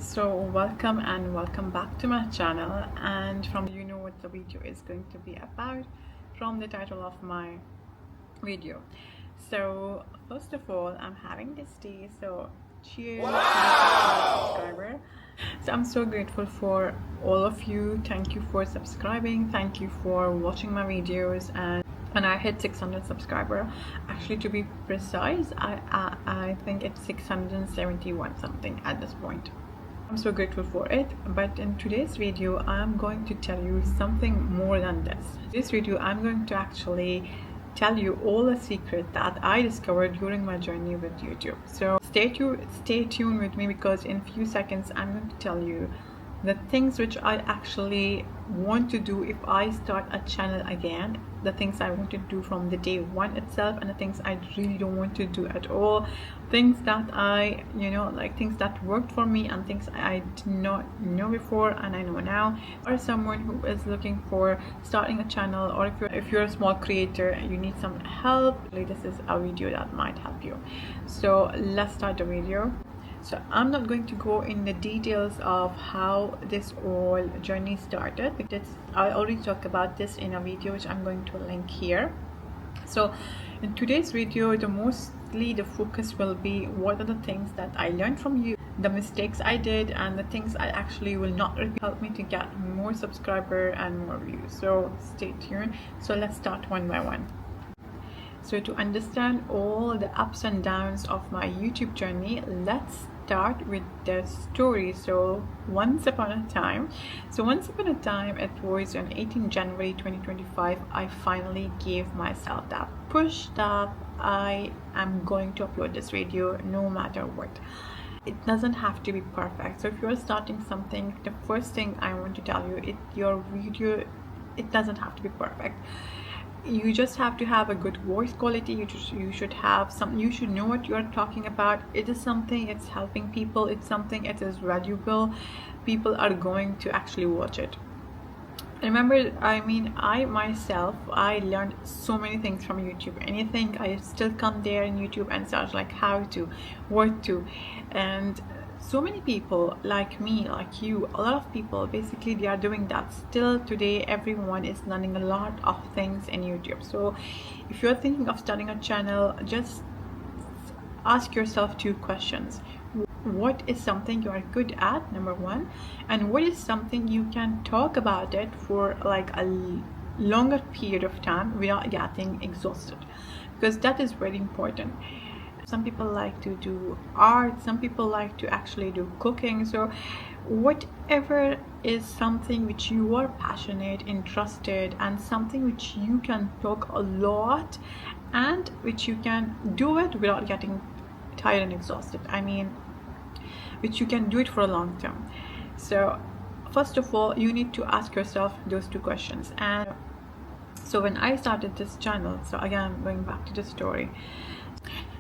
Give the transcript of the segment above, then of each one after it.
So welcome back to my channel, and from you know what the video is going to be about from the title of my video. So first of all, I'm having this tea, so cheers. Wow. Subscriber. So I'm so grateful for all of you. Thank you for subscribing, thank you for watching my videos, and when I hit 600 subscriber, actually to be precise, I think it's 671 something at this point. I'm so grateful for it. But in today's video, I'm going to tell you something more than this. This video, I'm going to actually tell you all the secrets that I discovered during my journey with YouTube. So stay tuned with me, because in few seconds I'm going to tell you the things which I actually want to do if I start a channel again, the things I want to do from the day one itself, and the things I really don't want to do at all, things that I like things that worked for me and things I did not know before and I know now. Or someone who is looking for starting a channel, or if you're a small creator and you need some help, this is a video that might help you. So let's start the video. So I'm not going to go in the details of how this whole journey started, because I already talked about this in a video which I'm going to link here. So in today's video, mostly the focus will be what are the things that I learned from you, the mistakes I did, and the things I actually will not repeat, help me to get more subscriber and more views. So stay tuned. So let's start one by one. So to understand all the ups and downs of my YouTube journey, let's start with the story. So once upon a time, it was on 18 January 2025, I finally gave myself that push that I am going to upload this video no matter what. It doesn't have to be perfect. So if you're starting something, the first thing I want to tell you, your video, it doesn't have to be perfect. You just have to have a good voice quality. You should have some, you should know what you're talking about. It is something, it's helping people, it's something, it is valuable. People are going to actually watch it. Remember, I myself, I learned so many things from YouTube. Anything, I still come there in YouTube and search like how to, what to, and so many people like me, like you, a lot of people, basically they are doing that. Still today, everyone is learning a lot of things in YouTube. So if you're thinking of starting a channel, just ask yourself two questions. What is something you are good at, number one, and what is something you can talk about it for like a longer period of time without getting exhausted, because that is very important. Some people like to do art, some people like to actually do cooking. So whatever is something which you are passionate, interested, and something which you can talk a lot and which you can do it without getting tired and exhausted, which you can do it for a long term. So first of all, you need to ask yourself those two questions. And so when I started this channel, so again going back to the story,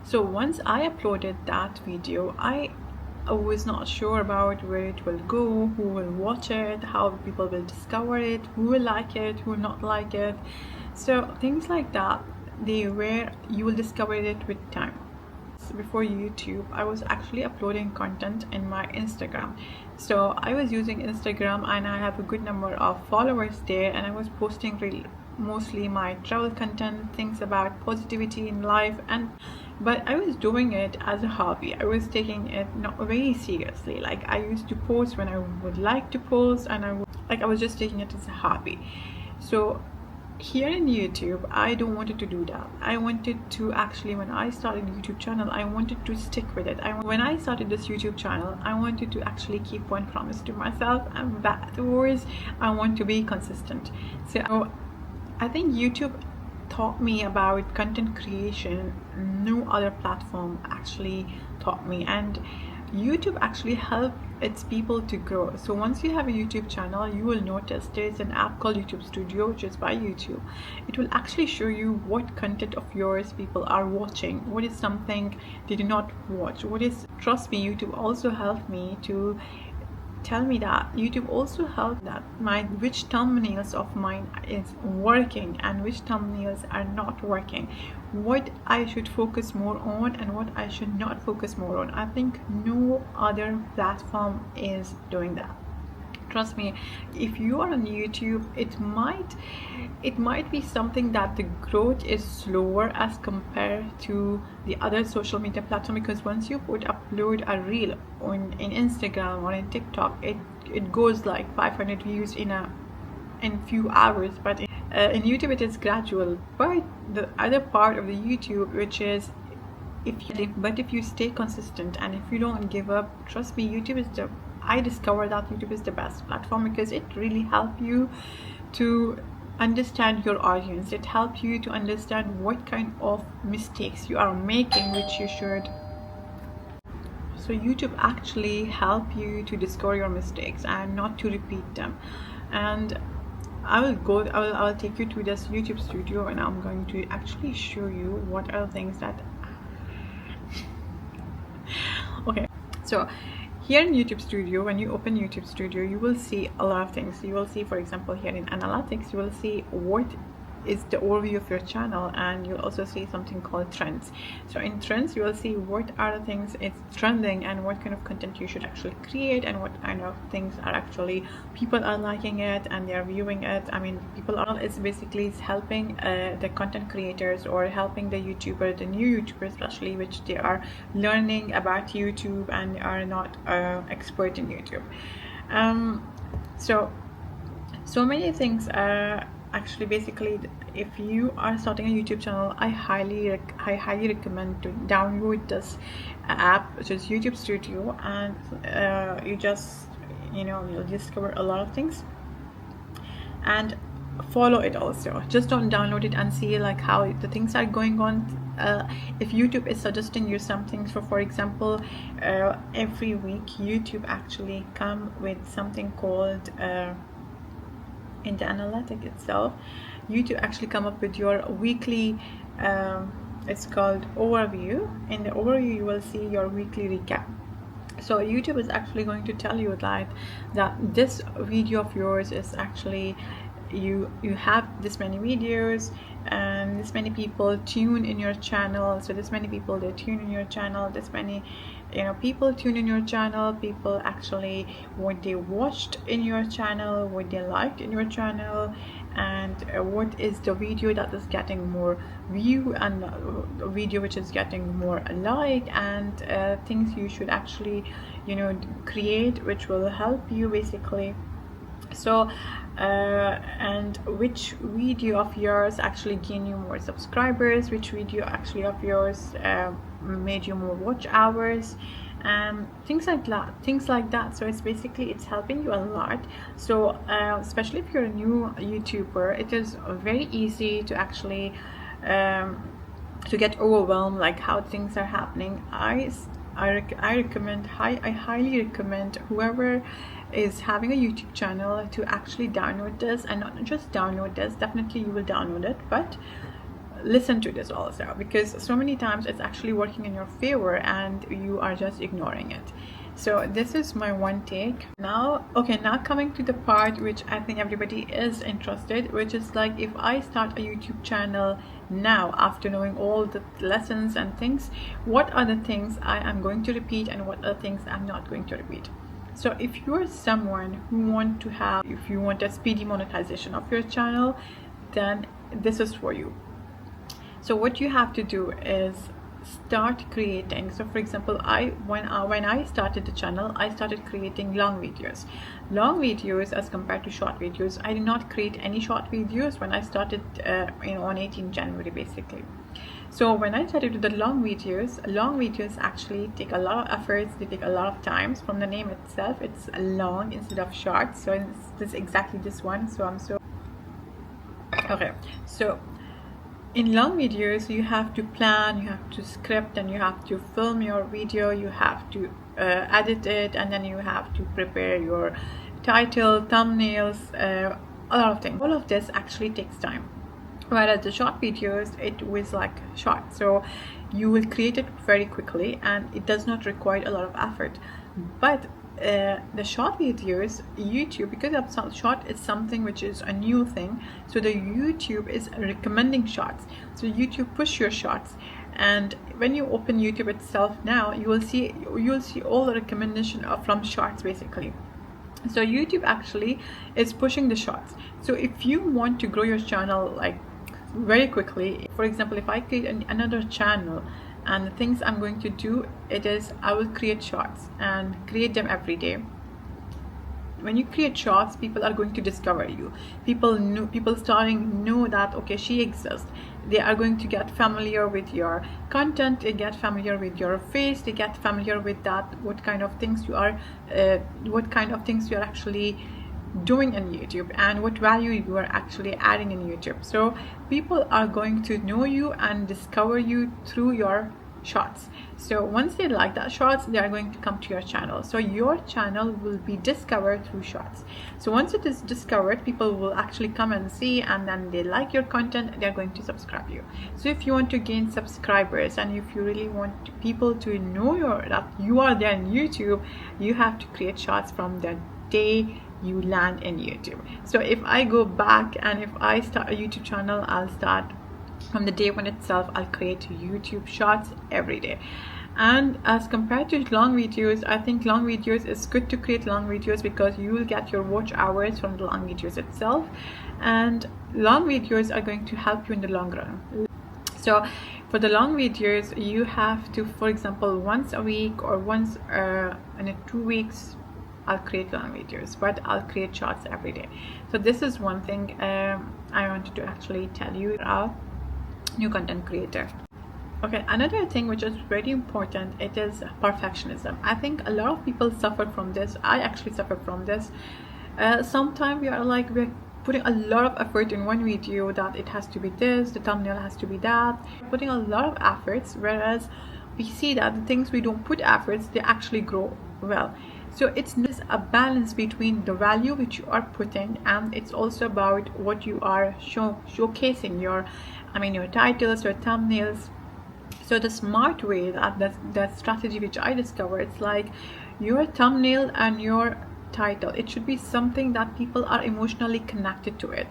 so once I uploaded that video, I was not sure about where it will go, who will watch it, how people will discover it, who will like it, who will not like it. So things like that, you will discover it with time. Before YouTube, I was actually uploading content in my Instagram. So I was using Instagram and I have a good number of followers there, and I was posting mostly my travel content, things about positivity in life, but I was doing it as a hobby. I was taking it not very seriously. Like I used to post when I would like to post, and I was just taking it as a hobby. So here in YouTube, I don't wanted to do that. I wanted to actually, when I started YouTube channel, I wanted to stick with it. When I started this YouTube channel, I wanted to actually keep one promise to myself, and that was I want to be consistent. So I think YouTube taught me about content creation. No other platform actually taught me, and YouTube actually helped its people to grow. So once you have a YouTube channel, you will notice there's an app called YouTube Studio, which is by YouTube. It will actually show you what content of yours people are watching, what is something they do not watch, trust me, YouTube also helped me to tell me that YouTube also helped that which thumbnails of mine is working and which thumbnails are not working, what I should focus more on and what I should not focus more on. I think no other platform is doing that. Trust me, if you are on YouTube, it might be something that the growth is slower as compared to the other social media platform, because once you upload a reel in Instagram or in TikTok, it goes like 500 views in few hours, but in YouTube it is gradual. But the other part of the YouTube, which is if you stay consistent and if you don't give up, trust me, I discovered that YouTube is the best platform because it really helps you to understand your audience. It helps you to understand what kind of mistakes you are making, which you should. So YouTube actually help you to discover your mistakes and not to repeat them. And I will take you to this YouTube studio, and I'm going to actually show you what are the things that okay. So here in YouTube Studio, when you open YouTube Studio, you will see a lot of things. You will see, for example, here in analytics, you will see what is the overview of your channel, and you'll also see something called trends. So in trends, you will see what are the things it's trending and what kind of content you should actually create and what kind of things are actually people are liking it and they are viewing it. I mean, it's basically helping the content creators or helping the YouTuber, the new YouTubers especially, which they are learning about YouTube and are not expert in YouTube. So many things actually, basically, if you are starting a YouTube channel, I highly recommend to download this app, which is YouTube Studio, and you'll discover a lot of things and follow it also. Just don't download it and see like how the things are going on. If YouTube is suggesting you something, so for example, every week YouTube actually come with something called in the analytic itself, YouTube actually come up with your weekly it's called overview. In the overview, you will see your weekly recap. So YouTube is actually going to tell you that this video of yours is actually you have this many videos and this many people tune in your channel. So this many people, they tune in your channel, this many people tune in your channel, people actually what they watched in your channel, what they liked in your channel, and what is the video that is getting more view and video which is getting more like, and things you should actually create which will help you basically. So and which video of yours actually gain you more subscribers, which video actually of yours made you more watch hours, things like that. So it's helping you a lot. So especially if you're a new YouTuber, it is very easy to actually to get overwhelmed like how things are happening. I highly recommend whoever is having a YouTube channel to actually download this, and not just download this, definitely you will download it, but listen to this also, because so many times it's actually working in your favor and you are just ignoring it. So this is my one take. Now coming to the part which I think everybody is interested, which is like, if I start a YouTube channel now after knowing all the lessons and things, what are the things I am going to repeat and what are the things I'm not going to repeat. So if you're someone if you want a speedy monetization of your channel, then this is for you. So what you have to do is start creating. So for example, when I started the channel, I started creating long videos as compared to short videos. I did not create any short videos when I started on 18 January basically. So when I started with the long videos actually take a lot of efforts, they take a lot of times. From the name itself, it's long instead of short. So it's exactly this one. So so in long videos, you have to plan, you have to script, and you have to film your video, you have to edit it, and then you have to prepare your title, thumbnails, a lot of things. All of this actually takes time. Whereas the short videos, it was like short, so you will create it very quickly and it does not require a lot of effort. But the short videos, YouTube, because short is something which is a new thing, so the YouTube is recommending shorts. So YouTube push your shorts, and when you open YouTube itself now, you will see all the recommendation from shorts basically. So YouTube actually is pushing the shorts. So if you want to grow your channel like very quickly, for example, if I create another channel, and the things I'm going to do, it is I will create shorts and create them every day. When you create shorts, people are going to discover you. People starting know that okay, she exists. They are going to get familiar with your content, they get familiar with your face, they get familiar with that, what kind of things you are actually doing in YouTube, and what value you are actually adding in YouTube. So people are going to know you and discover you through your shorts. So once they like that shorts, they are going to come to your channel. So your channel will be discovered through shorts. So once it is discovered, people will actually come and see, and then they like your content, they're going to subscribe you. So if you want to gain subscribers, and if you really want people to know that you are there in YouTube, you have to create shorts from the day you land in YouTube. So if I go back and if I start a YouTube channel, I'll start from the day one itself. I'll create YouTube shorts every day. And as compared to long videos, I think long videos is good to create long videos because you will get your watch hours from the long videos itself, and long videos are going to help you in the long run. So for the long videos, you have to, for example, once a week or once in 2 weeks, I'll create long videos, but I'll create shorts every day. So this is one thing I wanted to actually tell you about new content creator. Okay, another thing which is very important, it is perfectionism. I think a lot of people suffer from this. I actually suffer from this. Sometimes we're putting a lot of effort in one video, that it has to be this, the thumbnail has to be that, putting a lot of efforts, whereas we see that the things we don't put efforts, they actually grow well. So it's a balance between the value which you are putting, and it's also about what you are showcasing, your titles, your thumbnails. So the smart way, that strategy which I discovered, it's like your thumbnail and your title, it should be something that people are emotionally connected to it.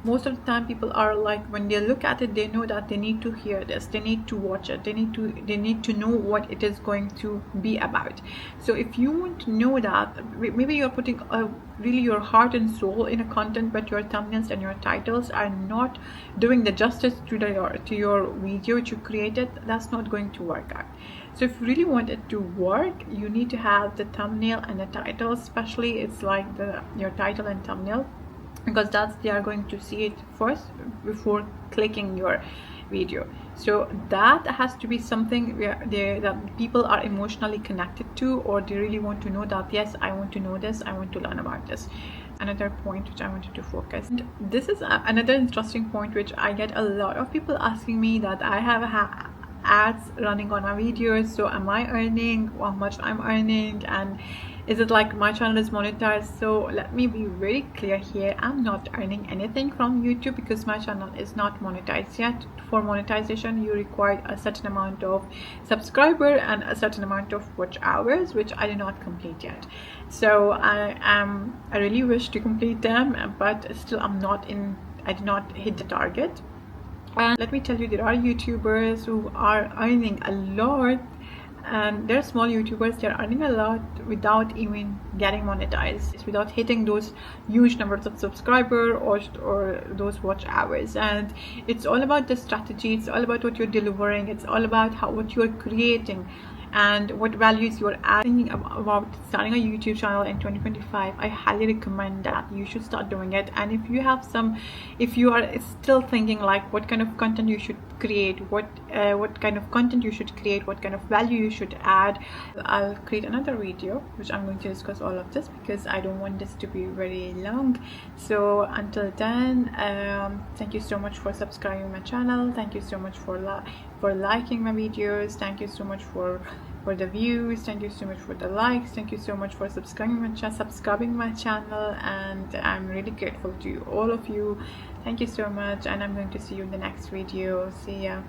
Most of the time people are like, when they look at it, they know that they need to hear this, they need to watch it, they need to know what it is going to be about. So if you want to know that, maybe you're putting really your heart and soul in a content, but your thumbnails and your titles are not doing the justice to your video which you created, that's not going to work out. So if you really want it to work, you need to have the thumbnail and the title, especially it's like your title and thumbnail, because they are going to see it first before clicking your video. So that has to be something that people are emotionally connected to, or they really want to know that, yes, I want to know this, I want to learn about this. Another point which I wanted to focus, and this is another interesting point which I get a lot of people asking me, that I have ads running on my videos, so am I earning, how much I'm earning, and is it like my channel is monetized? So let me be very clear here, I'm not earning anything from YouTube because my channel is not monetized yet. For monetization, you require a certain amount of subscriber and a certain amount of watch hours, which I did not complete yet. So I really wish to complete them, but still I did not hit the target. And let me tell you, there are YouTubers who are earning a lot, and they're small YouTubers, they're earning a lot without even getting monetized, without hitting those huge numbers of subscribers or those watch hours. And it's all about the strategy, it's all about what you're delivering, it's all about what you're creating and what values you're adding. About starting a YouTube channel in 2025, I highly recommend that you should start doing it. And if you are still thinking like what kind of content you should create, what kind of content you should create, what kind of value you should add, I'll create another video which I'm going to discuss all of this, because I don't want this to be very long. So until then, thank you so much for subscribing my channel, thank you so much for liking my videos, thank you so much for the views, thank you so much for the likes, thank you so much for subscribing my channel, and I'm really grateful to all of you. Thank you so much, and I'm going to see you in the next video. See ya.